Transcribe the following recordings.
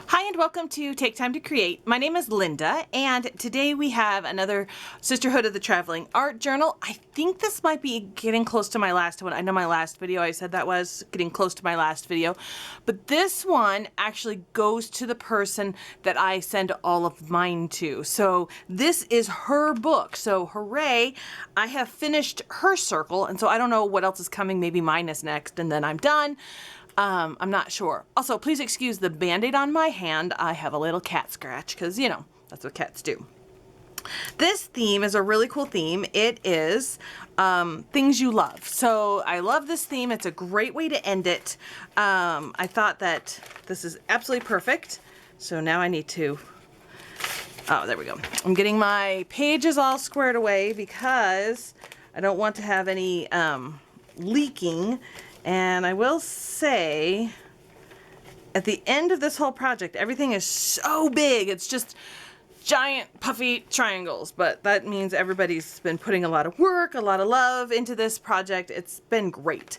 Hi and welcome to Take Time to Create. My name is Linda and today we have another Sisterhood of the Traveling Art Journal. I think this might be getting close to my last one. I know my last video I said that was getting close to my last video, but this one actually goes to the person that I send all of mine to. So this is her book. So hooray, I have finished her circle, and so I don't know what else is coming. Maybe mine is next and then I'm done. I'm not sure. Also, please excuse the Band-Aid on my hand. I have a little cat scratch because, you know, that's what cats do. This theme is a really cool theme. It is things you love. So I love this theme. It's a great way to end it. I thought that this is absolutely perfect. So now I need to, oh, there we go. I'm getting my pages all squared away because I don't want to have any leaking. And I will say, at the end of this whole project, everything is so big. It's just giant puffy triangles, but that means everybody's been putting a lot of work, a lot of love into this project. It's been great.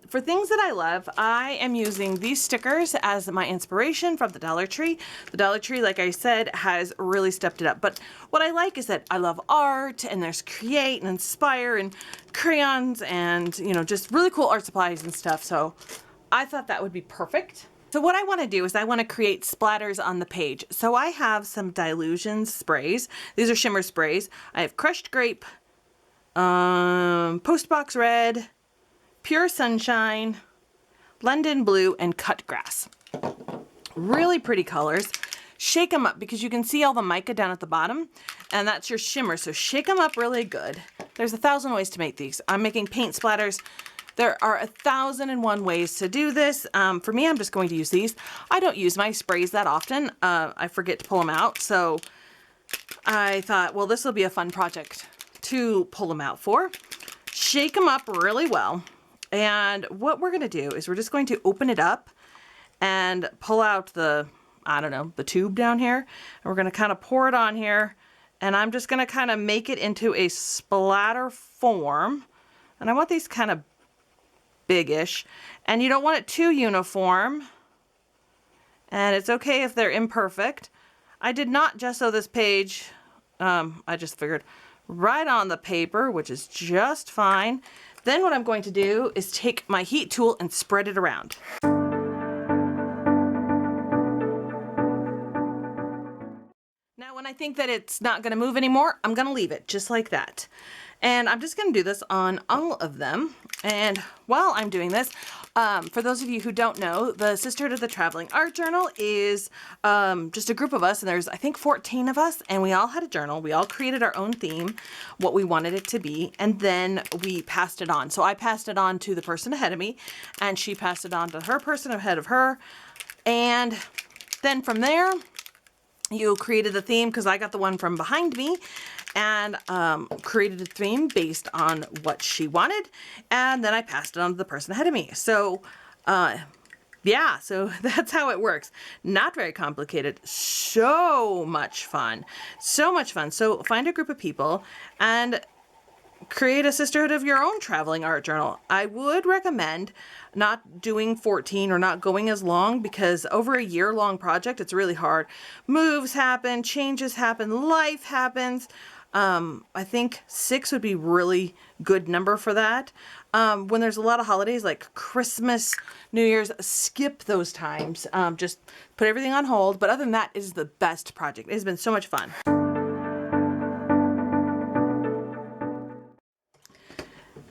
For things that I love, I am using these stickers as my inspiration from the Dollar Tree. The Dollar Tree, like I said, has really stepped it up. But what I like is that I love art, and there's create and inspire and crayons and, you know, just really cool art supplies and stuff. So I thought that would be perfect. So what I want to do is I want to create splatters on the page. So I have some Dilution sprays. These are shimmer sprays. I have Crushed Grape, Postbox Red, Pure Sunshine, London Blue, and Cut Grass. Really pretty colors. Shake them up because you can see all the mica down at the bottom, and that's your shimmer. So shake them up really good. There's 1,000 ways to make these. I'm making paint splatters. There are 1,001 ways to do this. For me, I'm just going to use these. I don't use my sprays that often. I forget to pull them out. So I thought, well, this will be a fun project to pull them out for. Shake them up really well. And what we're going to do is we're just going to open it up and pull out the, I don't know, the tube down here. And we're going to kind of pour it on here. And I'm just going to kind of make it into a splatter form. And I want these kind of big-ish. And you don't want it too uniform. And it's okay if they're imperfect. I did not gesso this page. I just figured right on the paper, which is just fine. Then what I'm going to do is take my heat tool and spread it around. Now when I think that it's not going to move anymore, I'm going to leave it just like that. And I'm just going to do this on all of them. And while I'm doing this, for those of you who don't know, the Sisterhood of the Traveling Art Journal is just a group of us, and there's, I think, 14 of us, and we all had a journal. We all created our own theme, what we wanted it to be, and then we passed it on. So I passed it on to the person ahead of me, and she passed it on to her person ahead of her. And then from there, you created the theme, because I got the one from behind me, and created a theme based on what she wanted, and then I passed it on to the person ahead of me. So yeah, so that's how it works. Not very complicated. So much fun. So much fun. So find a group of people and create a sisterhood of your own traveling art journal. I would recommend not doing 14 or not going as long, because over a year-long project, it's really hard. Moves happen, changes happen, life happens. I think 6 would be really good number for that. When there's a lot of holidays like Christmas, New Year's, skip those times. Just put everything on hold. But other than that, it is the best project. It has been so much fun.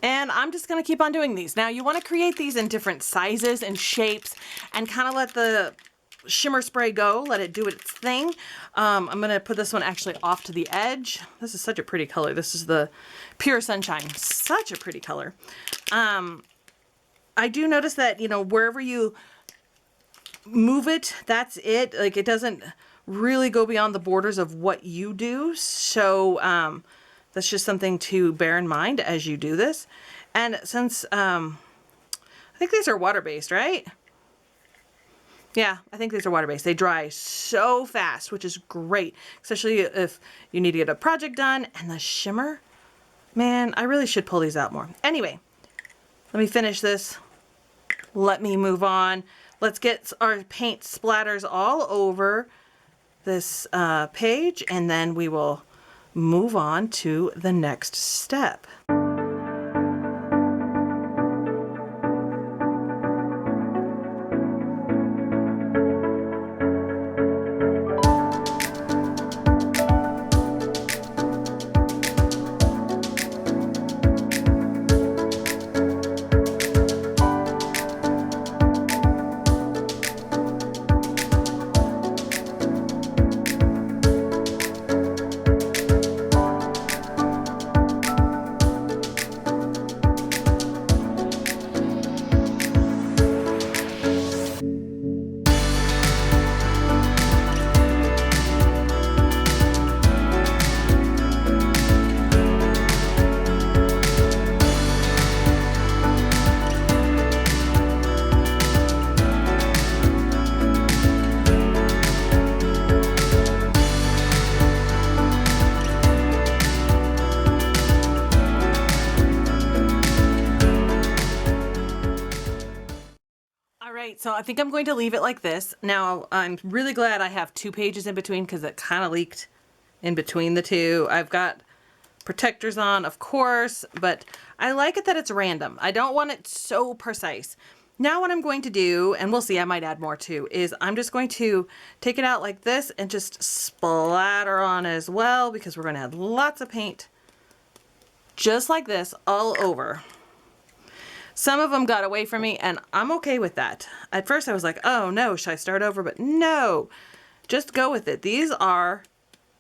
And I'm just going to keep on doing these. Now you want to create these in different sizes and shapes and kind of let the shimmer spray go, let it do its thing. I'm going to put this one actually off to the edge. This is such a pretty color. This is the Pure Sunshine. Such a pretty color. I do notice that, you know, wherever you move it, that's it. Like, it doesn't really go beyond the borders of what you do. So that's just something to bear in mind as you do this. And since I think these are water-based, right? Yeah, I think these are water-based. They dry so fast, which is great, especially if you need to get a project done. And the shimmer, man, I really should pull these out more. Anyway, let me finish this. Let me move on. let's get our paint splatters all over this page, and then we will move on to the next step. So I think I'm going to leave it like this. Now, I'm really glad I have 2 pages in between because it kind of leaked in between the two. I've got protectors on, of course, but I like it that it's random. I don't want it so precise. Now what I'm going to do, and we'll see, I might add more too, is I'm just going to take it out like this and just splatter on as well, because we're going to add lots of paint just like this all over. Some of them got away from me, and I'm okay with that. At first I was like, oh no, should I start over? But no, just go with it. These are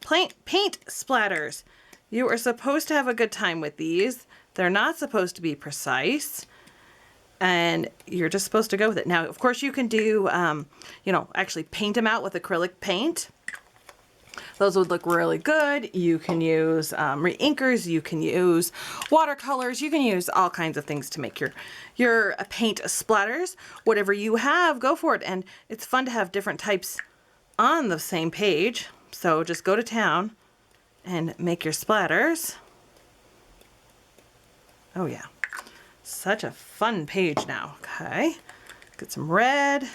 paint splatters. You are supposed to have a good time with these. They're not supposed to be precise, and you're just supposed to go with it. Now, of course, you can do, you know, actually paint them out with acrylic paint. Those would look really good. You can use re-inkers, you can use watercolors, you can use all kinds of things to make your paint splatters. Whatever you have, go for it. And it's fun to have different types on the same page. So just go to town and make your splatters. Oh yeah, such a fun page now. Okay, get some red.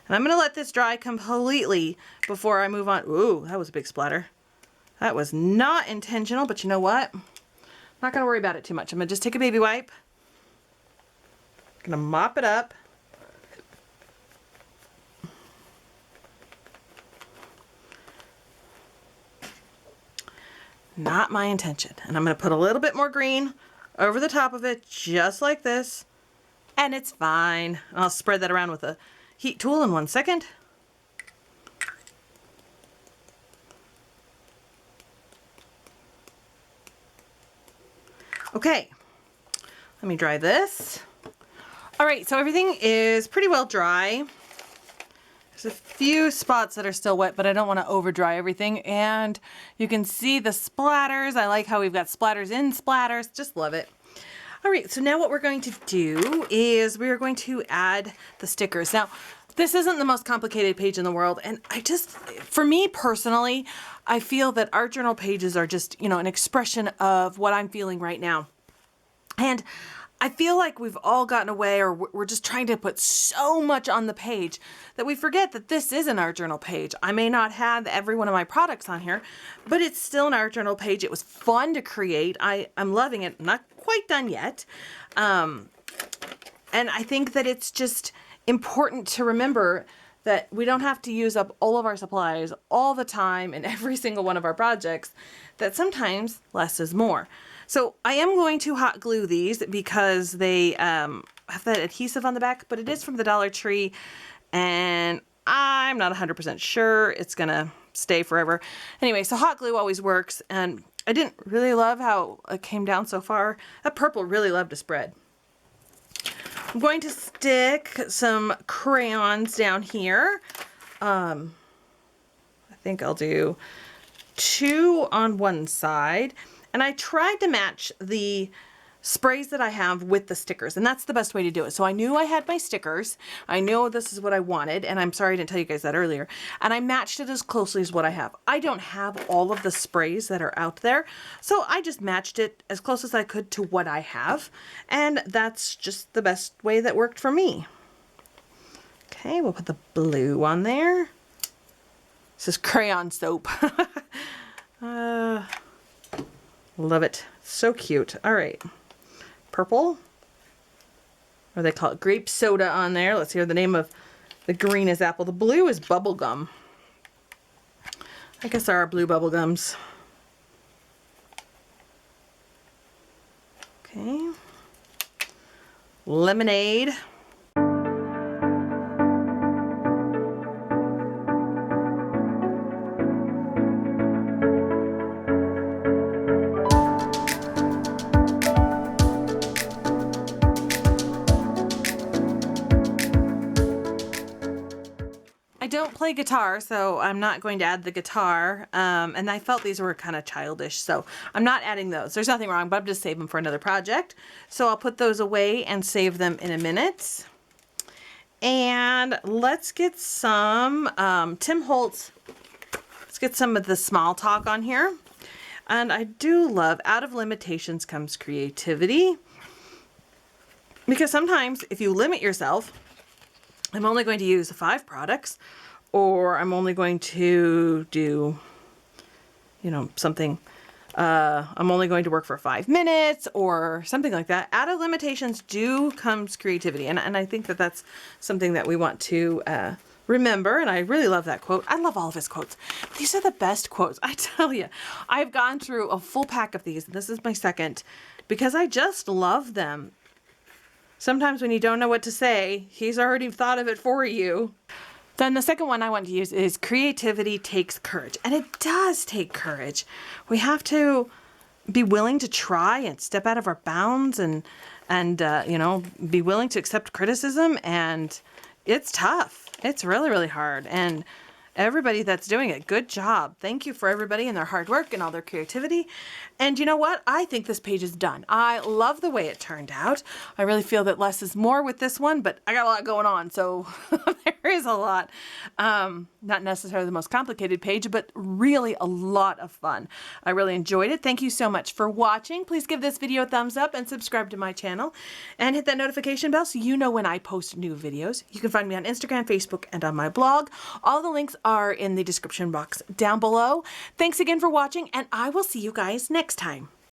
And I'm going to let this dry completely before I move on. Ooh, that was a big splatter. That was not intentional, but you know what? I'm not going to worry about it too much. I'm going to just take a baby wipe. I'm going to mop it up. Not my intention. And I'm going to put a little bit more green over the top of it, just like this. And it's fine. I'll spread that around with a heat tool in 1 second. Okay, let me dry this. All right, so everything is pretty well dry. There's a few spots that are still wet, but I don't want to over dry everything. And you can see the splatters. I like how we've got splatters in splatters. Just love it. All right, so now what we're going to do is we are going to add the stickers. Now, this isn't the most complicated page in the world, and for me personally, I feel that art journal pages are just, you know, an expression of what I'm feeling right now. And I feel like we've all gotten away, or we're just trying to put so much on the page that we forget that this is an art journal page. I may not have every one of my products on here, but it's still an art journal page. It was fun to create. I'm loving it. I'm not quite done yet. And I think that it's just important to remember that we don't have to use up all of our supplies all the time in every single one of our projects, that sometimes less is more. So I am going to hot glue these because they have that adhesive on the back, but it is from the Dollar Tree, and I'm not 100% sure it's gonna stay forever. Anyway, so hot glue always works, and I didn't really love how it came down so far. That purple really loved to spread. I'm going to stick some crayons down here. I think I'll do 2 on one side. And I tried to match the sprays that I have with the stickers, and that's the best way to do it. So I knew I had my stickers. I know this is what I wanted, and I'm sorry I didn't tell you guys that earlier. And I matched it as closely as what I have. I don't have all of the sprays that are out there, so I just matched it as close as I could to what I have. And that's just the best way that worked for me. Okay, we'll put the blue on there. This is crayon soap. Love it. So cute. All right. Purple. Or they call it grape soda on there. Let's hear the name of the green is apple. The blue is bubble gum. I guess there are blue bubble gums. Okay. Lemonade. I don't play guitar, so I'm not going to add the guitar, and I felt these were kind of childish, so I'm not adding those. There's nothing wrong, but I'm just saving them for another project. So I'll put those away and save them in a minute. And let's get some Tim Holtz. Let's get some of the small talk on here. And I do love out of limitations comes creativity, because sometimes if you limit yourself, I'm only going to use 5 products, or I'm only going to do, you know, something, I'm only going to work for 5 minutes or something like that. Out of limitations comes creativity. And I think that that's something that we want to remember. And I really love that quote. I love all of his quotes. These are the best quotes. I tell you, I've gone through a full pack of these. This is my second because I just love them. Sometimes when you don't know what to say, he's already thought of it for you. Then the second one I want to use is creativity takes courage. And it does take courage. We have to be willing to try and step out of our bounds and you know, be willing to accept criticism. And it's tough. It's really, really hard. And everybody that's doing it, good job. Thank you for everybody and their hard work and all their creativity. And you know what? I think this page is done. I love the way it turned out. I really feel that less is more with this one, but I got a lot going on, so there is a lot. Not necessarily the most complicated page, but really a lot of fun. I really enjoyed it. Thank you so much for watching. Please give this video a thumbs up and subscribe to my channel and hit that notification bell so you know when I post new videos. You can find me on Instagram, Facebook, and on my blog. All the links are in the description box down below. Thanks again for watching, and I will see you guys next time.